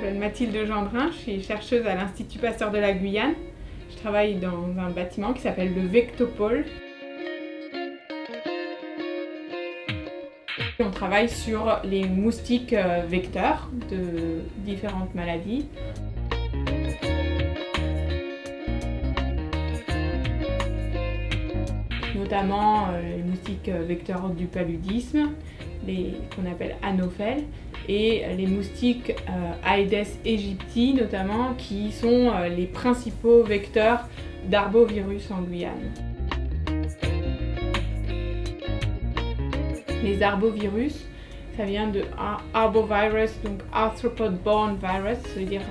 m'appelle Mathilde Gendrin, je suis chercheuse à l'Institut Pasteur de la Guyane. Je travaille dans un bâtiment qui s'appelle le Vectopole. On travaille sur les moustiques vecteurs de différentes maladies. Notamment les moustiques vecteurs du paludisme, qu'on appelle anophèles, et les moustiques Aedes aegypti notamment, qui sont les principaux vecteurs d'arbovirus en Guyane. Les arbovirus, ça vient de arbovirus, donc arthropod-borne virus, ça veut dire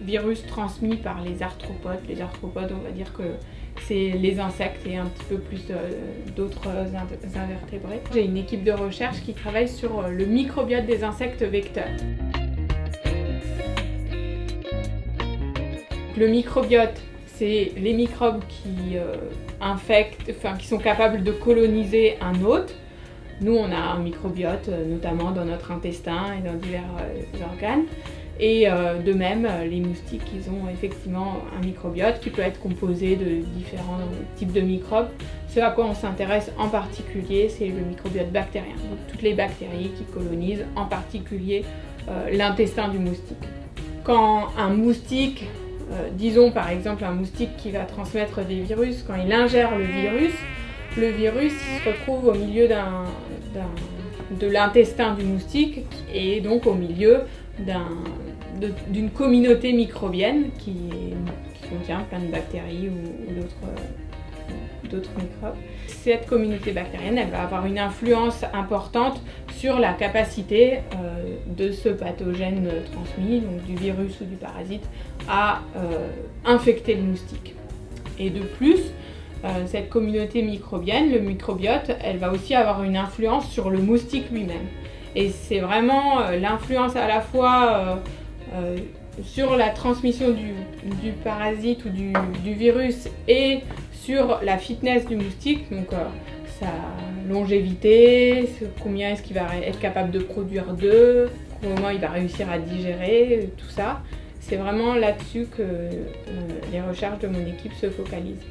virus transmis par les arthropodes. Les arthropodes, on va dire que c'est les insectes et un petit peu plus d'autres invertébrés. J'ai une équipe de recherche qui travaille sur le microbiote des insectes vecteurs. Le microbiote, c'est les microbes qui qui sont capables de coloniser un hôte. Nous, on a un microbiote, notamment dans notre intestin et dans divers organes. Et de même, les moustiques, ils ont effectivement un microbiote qui peut être composé de différents types de microbes. Ce à quoi on s'intéresse en particulier, c'est le microbiote bactérien. Donc toutes les bactéries qui colonisent en particulier l'intestin du moustique. Quand un moustique, disons par exemple un moustique qui va transmettre des virus, quand il ingère le virus se retrouve au milieu de l'intestin du moustique et donc au milieu d'une communauté microbienne qui contient plein de bactéries ou d'autres microbes. Cette communauté bactérienne, elle va avoir une influence importante sur la capacité de ce pathogène transmis, donc du virus ou du parasite, à infecter le moustique. Et de plus, cette communauté microbienne, le microbiote, elle va aussi avoir une influence sur le moustique lui-même. Et c'est vraiment l'influence à la fois sur la transmission du parasite ou du virus et sur la fitness du moustique, donc sa longévité, combien est-ce qu'il va être capable de produire d'œufs, comment il va réussir à digérer, tout ça. C'est vraiment là-dessus que les recherches de mon équipe se focalisent.